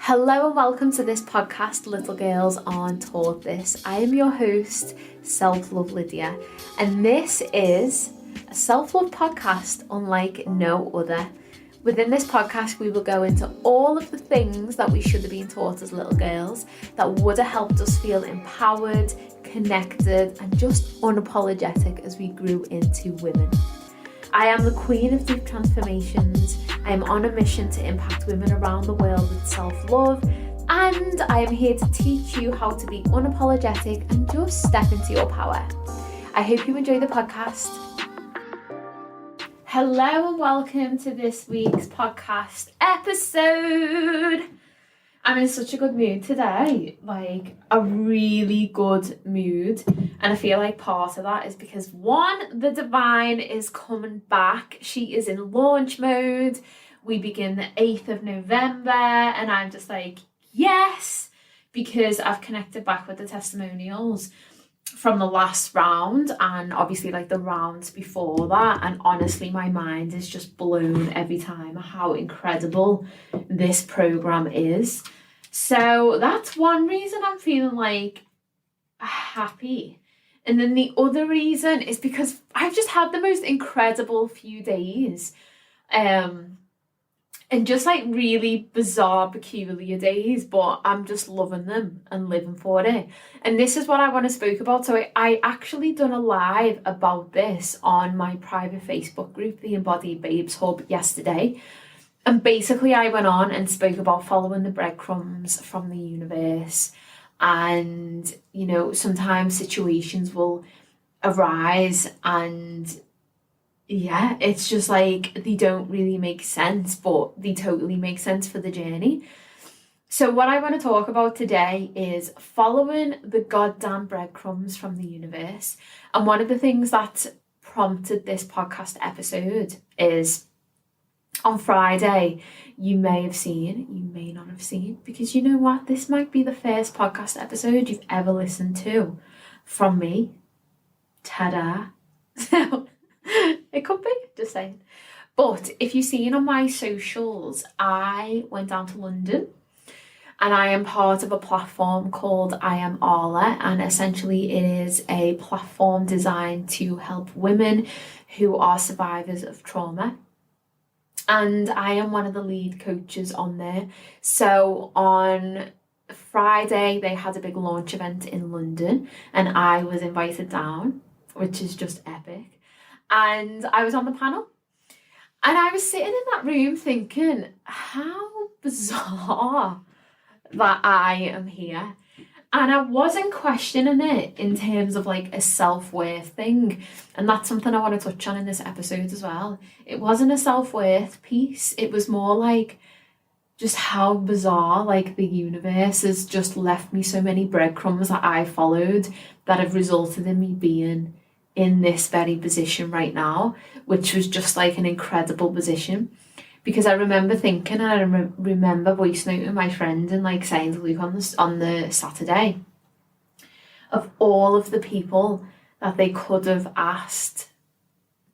Hello and welcome to this podcast, Little Girls Aren't Taught This. I am your host, Self-Love Lydia, and this is a self-love podcast unlike no other. Within this podcast, we will go into all of the things that we should have been taught as little girls that would have helped us feel empowered, connected, and just unapologetic as we grew into women. I am the queen of deep transformations. I am on a mission to impact women around the world with self-love, and I am here to teach you how to be unapologetic and just step into your power. I hope you enjoy the podcast. Hello and welcome to this week's podcast episode. I'm in such a good mood today, like a really good mood. And I feel like part of that is because one, the divine is coming back. She is in launch mode. We begin the 8th of November and I'm just like, yes, because I've connected back with the testimonials from the last round and obviously like the rounds before that. And honestly, my mind is just blown every time how incredible this program is. So that's one reason I'm feeling like happy. And then the other reason is because I've just had the most incredible few days. And just like really bizarre, peculiar days, but I'm just loving them and living for it. And this is what I want to speak about. So I actually done a live about this on my private Facebook group, the Embodied Babes Hub, yesterday. And basically I went on and spoke about following the breadcrumbs from the universe. And, you know, sometimes situations will arise and yeah, it's just like they don't really make sense, but they totally make sense for the journey. So what I want to talk about today is following the goddamn breadcrumbs from the universe. And one of the things that prompted this podcast episode is on Friday, you may have seen, you may not have seen, because you know what? This might be the first podcast episode you've ever listened to from me. Ta-da. So it could be, just saying. But if you've seen on my socials, I went down to London and I am part of a platform called I Am Arla, and essentially it is a platform designed to help women who are survivors of trauma. And I am one of the lead coaches on there. So on Friday, they had a big launch event in London and I was invited down, which is just epic. And I was on the panel. And I was sitting in that room thinking, how bizarre that I am here. And I wasn't questioning it in terms of like a self-worth thing. And that's something I want to touch on in this episode as well. It wasn't a self-worth piece. It was more like just how bizarre like the universe has just left me so many breadcrumbs that I followed that have resulted in me being in this very position right now, which was just like an incredible position. Because I remember thinking, and I remember voice noting my friend and like saying to Luke on the Saturday, of all of the people that they could have asked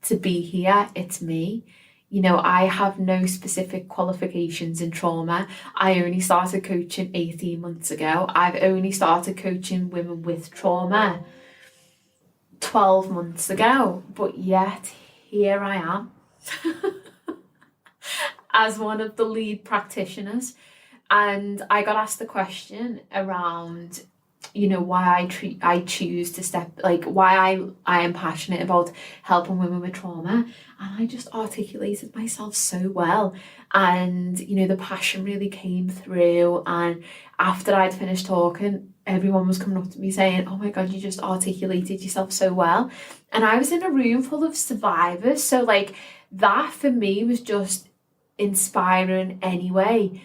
to be here, it's me. You know, I have no specific qualifications in trauma. I only started coaching 18 months ago. I've only started coaching women with trauma 12 months ago. But yet, here I am. As one of the lead practitioners, and I got asked the question around, you know, why I choose to step, like why I am passionate about helping women with trauma, and I just articulated myself so well, and you know the passion really came through. And after I'd finished talking, everyone was coming up to me saying, oh my god, you just articulated yourself so well. And I was in a room full of survivors, so like that for me was just inspiring anyway.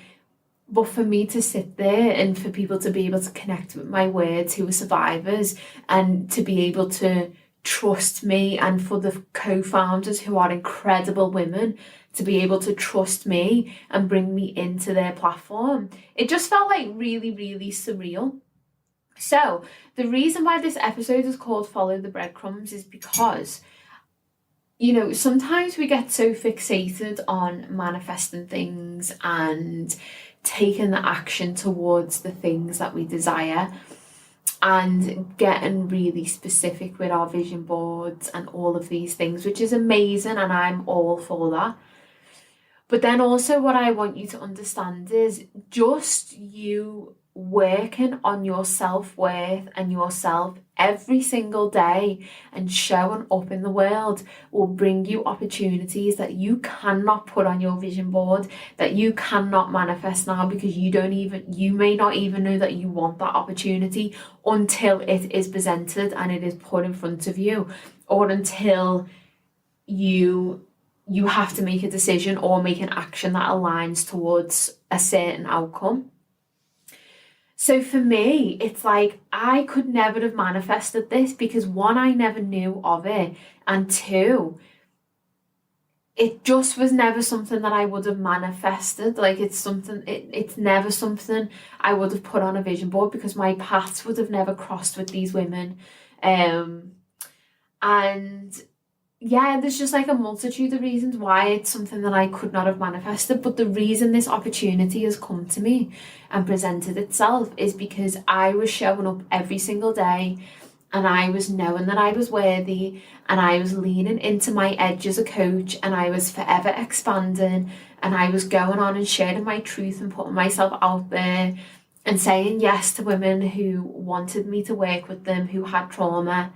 But for me to sit there and for people to be able to connect with my words who were survivors and to be able to trust me, and for the co-founders who are incredible women to be able to trust me and bring me into their platform, it just felt like really, really surreal. So the reason why this episode is called Follow the Breadcrumbs is because, you know, sometimes we get so fixated on manifesting things and taking the action towards the things that we desire and getting really specific with our vision boards and all of these things, which is amazing, and I'm all for that. But then also what I want you to understand is just you working on your self-worth and yourself every single day and showing up in the world will bring you opportunities that you cannot put on your vision board, that you cannot manifest now, because you may not even know that you want that opportunity until it is presented and it is put in front of you, or until you have to make a decision or make an action that aligns towards a certain outcome. So for me, it's like I could never have manifested this because one, I never knew of it, and two, it just was never something that I would have manifested. Like it's never something I would have put on a vision board because my paths would have never crossed with these women. And yeah, there's just like a multitude of reasons why it's something that I could not have manifested. But the reason this opportunity has come to me and presented itself is because I was showing up every single day, and I was knowing that I was worthy, and I was leaning into my edge as a coach, and I was forever expanding, and I was going on and sharing my truth and putting myself out there and saying yes to women who wanted me to work with them, who had trauma.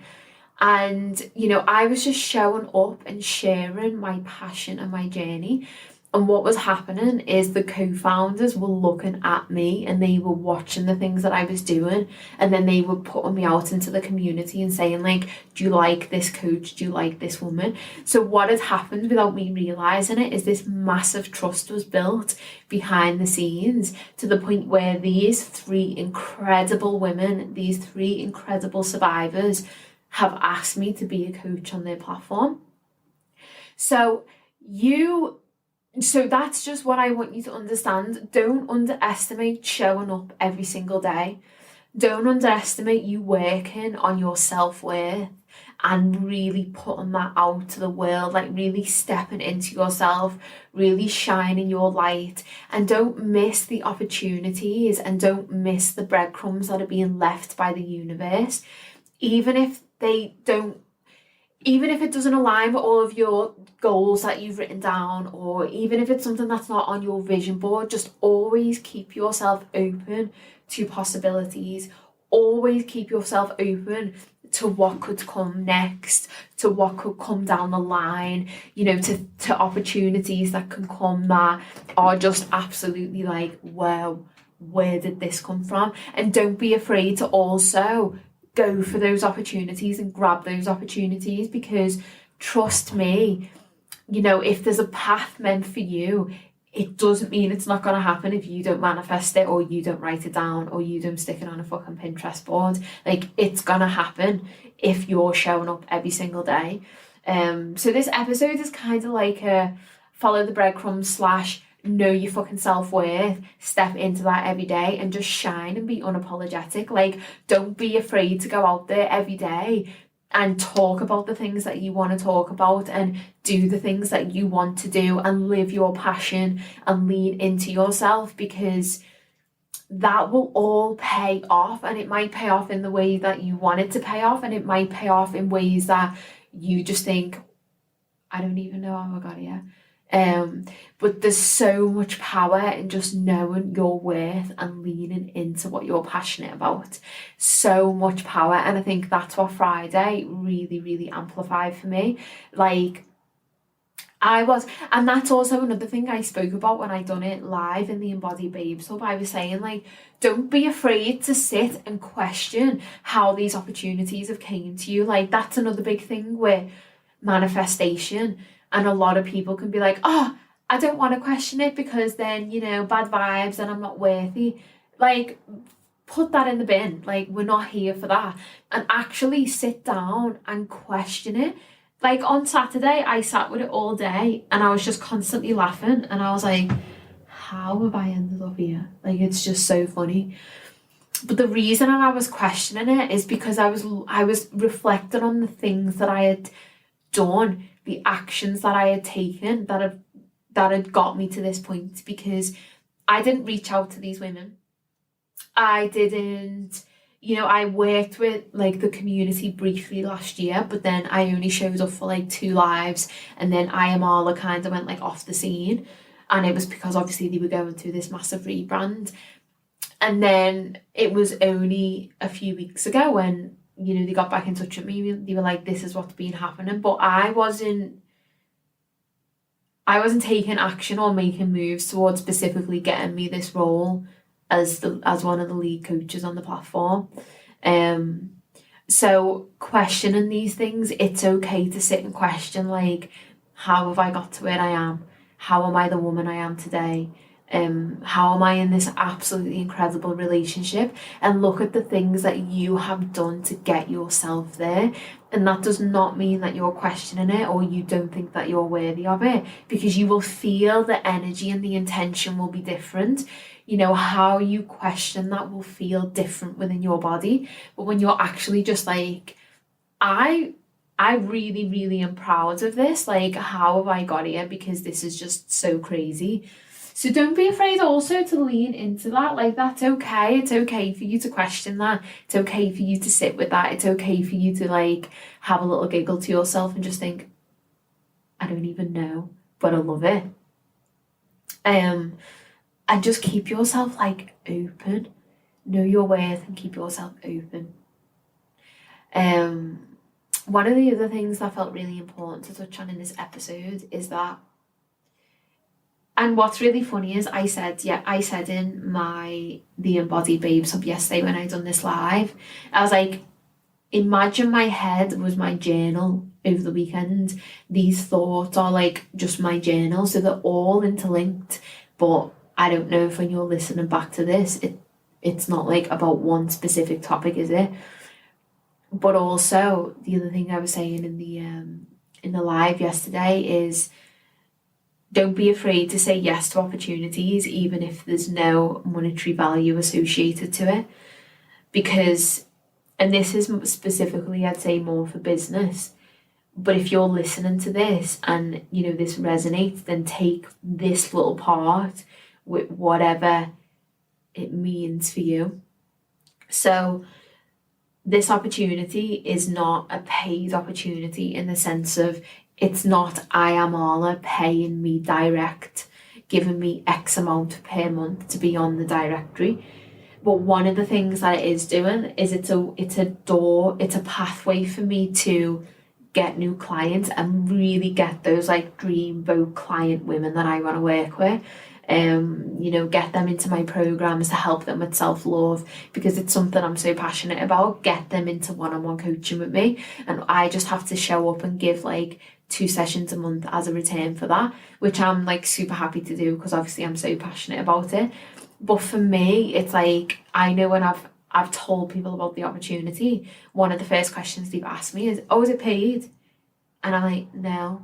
And, you know, I was just showing up and sharing my passion and my journey. And what was happening is the co-founders were looking at me and they were watching the things that I was doing. And then they were putting me out into the community and saying, like, do you like this coach? Do you like this woman? So what had happened without me realising it is this massive trust was built behind the scenes to the point where these three incredible women, these three incredible survivors, have asked me to be a coach on their platform. So that's just what I want you to understand. Don't underestimate showing up every single day. Don't underestimate you working on your self-worth and really putting that out to the world, like really stepping into yourself, really shining your light. And don't miss the opportunities and don't miss the breadcrumbs that are being left by the universe. Even if it doesn't align with all of your goals that you've written down, or even if it's something that's not on your vision board, just always keep yourself open to possibilities. Always keep yourself open to what could come next, to what could come down the line, you know, to opportunities that can come that are just absolutely like, wow, where did this come from? And don't be afraid to also go for those opportunities and grab those opportunities, because trust me, you know, if there's a path meant for you, it doesn't mean it's not going to happen if you don't manifest it, or you don't write it down, or you don't stick it on a fucking Pinterest board. Like, it's going to happen if you're showing up every single day. So this episode is kind of like a follow the breadcrumbs / know your fucking self-worth, step into that every day and just shine and be unapologetic. Like, don't be afraid to go out there every day and talk about the things that you want to talk about and do the things that you want to do and live your passion and lean into yourself, because that will all pay off. And it might pay off in the way that you want it to pay off, and it might pay off in ways that you just think, I don't even know how I got here. But there's so much power in just knowing your worth and leaning into what you're passionate about. So much power. And I think that's what Friday really, really amplified for me. Like, and that's also another thing I spoke about when I done it live in the Embodied Babes Hub. I was saying, like, don't be afraid to sit and question how these opportunities have came to you. Like, that's another big thing with manifestation. And a lot of people can be like, oh, I don't want to question it because then, you know, bad vibes and I'm not worthy. Like, put that in the bin. Like, we're not here for that. And actually sit down and question it. Like, on Saturday, I sat with it all day and I was just constantly laughing. And I was like, how have I ended up here? Like, it's just so funny. But the reason I was questioning it is because I was reflecting on the things that I had done, the actions that I had taken that had got me to this point. Because I didn't reach out to these women. I didn't, I worked with like the community briefly last year, but then I only showed up for like 2 lives, and then I Am Arla kind of went like off the scene, and it was because obviously they were going through this massive rebrand. And then it was only a few weeks ago when, they got back in touch with me. They were like, this is what's been happening. But I wasn't taking action or making moves towards specifically getting me this role as one of the lead coaches on the platform. So questioning these things, it's okay to sit and question, like, how have I got to where I am? How am I the woman I am today? How am I in this absolutely incredible relationship? And look at the things that you have done to get yourself there. And that does not mean that you're questioning it or you don't think that you're worthy of it, because you will feel the energy and the intention will be different. How you question that will feel different within your body. But when you're actually just like, I really, really am proud of this. Like, how have I got here? Because this is just so crazy. So don't be afraid also to lean into that. Like, that's okay. It's okay for you to question that. It's okay for you to sit with that. It's okay for you to like have a little giggle to yourself and just think, I don't even know, but I love it. And just keep yourself like open. Know your worth and keep yourself open. One of the other things that felt really important to touch on in this episode is that, and what's really funny is I said in the Embodied Babes Hub yesterday when I done this live, I was like, imagine my head was my journal over the weekend. These thoughts are like just my journal, so they're all interlinked. But I don't know if when you're listening back to this, it's not like about one specific topic, is it? But also the other thing I was saying in the live yesterday is, don't be afraid to say yes to opportunities, even if there's no monetary value associated to it. Because, and this is specifically, I'd say more for business, but if you're listening to this and, this resonates, then take this little part with whatever it means for you. So this opportunity is not a paid opportunity in the sense of, it's not I Am Arla paying me direct, giving me X amount per month to be on the directory. But one of the things that it is doing is it's a door, it's a pathway for me to get new clients and really get those like dream boat client women that I want to work with. Get them into my programs to help them with self-love, because it's something I'm so passionate about. Get them into one-on-one coaching with me, and I just have to show up and give like 2 sessions a month as a return for that, which I'm like super happy to do because obviously I'm so passionate about it. But for me, it's like, I know when I've told people about the opportunity, one of the first questions they've asked me is, oh, is it paid? And I'm like, no.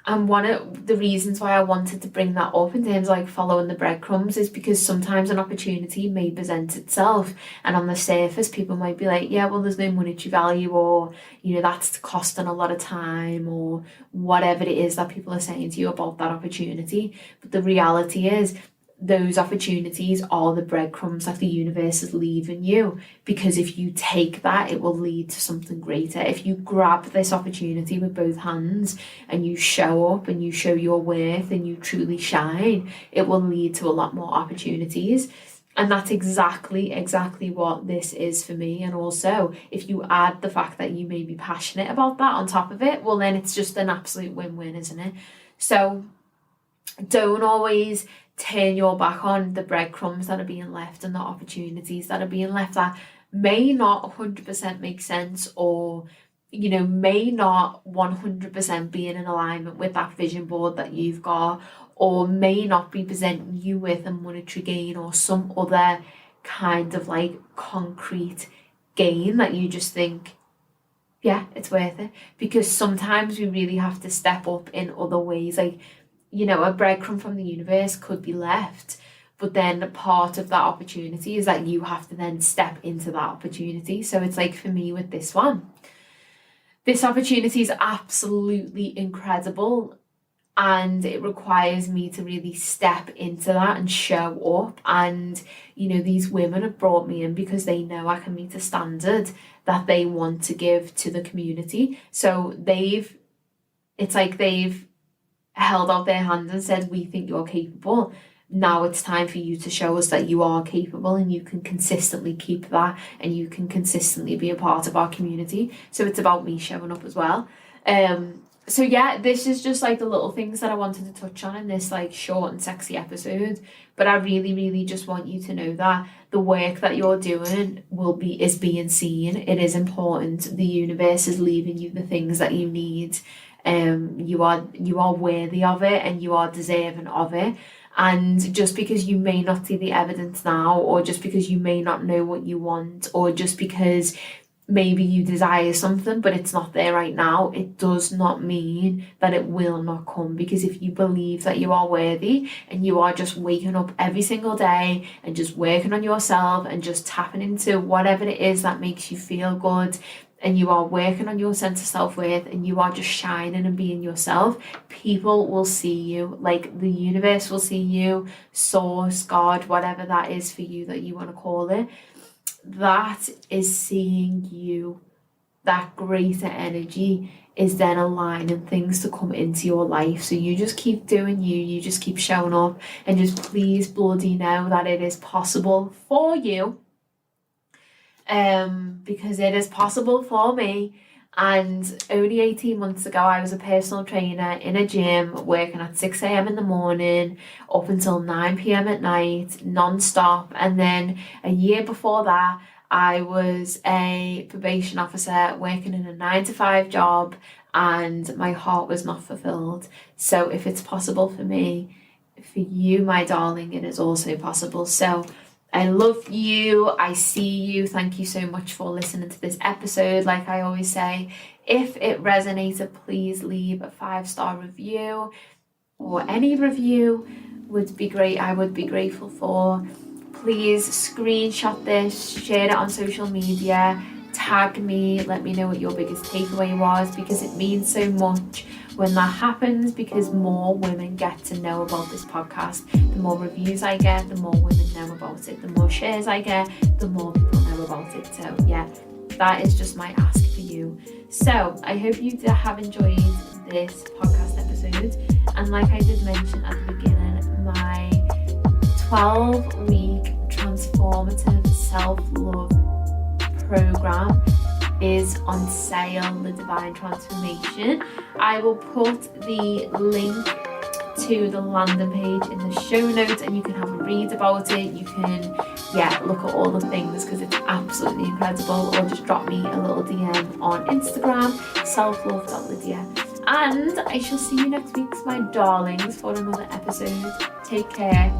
And one of the reasons why I wanted to bring that up in terms of like following the breadcrumbs is because sometimes an opportunity may present itself, and on the surface people might be like, yeah, well, there's no monetary value, or that's costing a lot of time, or whatever it is that people are saying to you about that opportunity. But the reality is, those opportunities are the breadcrumbs that the universe is leaving you, because if you take that, it will lead to something greater. If you grab this opportunity with both hands and you show up and you show your worth and you truly shine, it will lead to a lot more opportunities. And that's exactly what this is for me. And also, if you add the fact that you may be passionate about that on top of it, well, then it's just an absolute win-win, isn't it? So don't always turn your back on the breadcrumbs that are being left and the opportunities that are being left that may not 100% make sense, or may not 100% be in alignment with that vision board that you've got, or may not be presenting you with a monetary gain or some other kind of like concrete gain that you just think, yeah, it's worth it. Because sometimes we really have to step up in other ways. Like, a breadcrumb from the universe could be left, but then part of that opportunity is that you have to then step into that opportunity. So it's like, for me with this one, this opportunity is absolutely incredible. and it requires me to really step into that and show up. And you know, these women have brought me in because they know I can meet a standard that they want to give to the community. So it's like they've held out their hand and said, we think you're capable. Now it's time for you to show us that you are capable, and you can consistently keep that, and you can consistently be a part of our community. So it's about me showing up as well. So yeah, this is just like the little things that I wanted to touch on in this like short and sexy episode. But I really, really just want you to know that the work that you're doing is being seen. It is important. The universe is leaving you the things that you need. You are worthy of it, and you are deserving of it. And just because you may not see the evidence now, or just because you may not know what you want, or just because maybe you desire something but it's not there right now, it does not mean that it will not come. Because if you believe that you are worthy, and you are just waking up every single day and just working on yourself and just tapping into whatever it is that makes you feel good, and you are working on your sense of self-worth, and you are just shining and being yourself, people will see you. Like the universe will see you, source, God, whatever that is for you that you want to call it, that is seeing you. That greater energy is then aligning things to come into your life. So you just keep doing you just keep showing up, and just please bloody know that it is possible for you, because it is possible for me. And only 18 months ago, I was a personal trainer in a gym, working at 6 a.m. in the morning up until 9 p.m. at night, non-stop. And then a year before that, I was a probation officer working in a 9-to-5 job, and my heart was not fulfilled. So if it's possible for me, for you, my darling, it is also possible. So I love you. I see you. Thank you so much for listening to this episode. Like I always say, if it resonated, please leave a 5-star review, or any review would be great. I would be grateful for. Please screenshot this, share it on social media, tag me, let me know what your biggest takeaway was, because it means so much when that happens, because more women get to know about this podcast. The more reviews I get, the more women know about it. The more shares I get, the more people know about it. So yeah, that is just my ask for you. So I hope you have enjoyed this podcast episode. And like I did mention at the beginning, my 12-week transformative self-love program is on sale, the Divine Transformation. I will put the link to the landing page in the show notes, and you can have a read about it. You can look at all the things, because it's absolutely incredible. Or just drop me a little DM on Instagram, selflove.lydia. And I shall see you next week, my darlings, for another episode. Take care.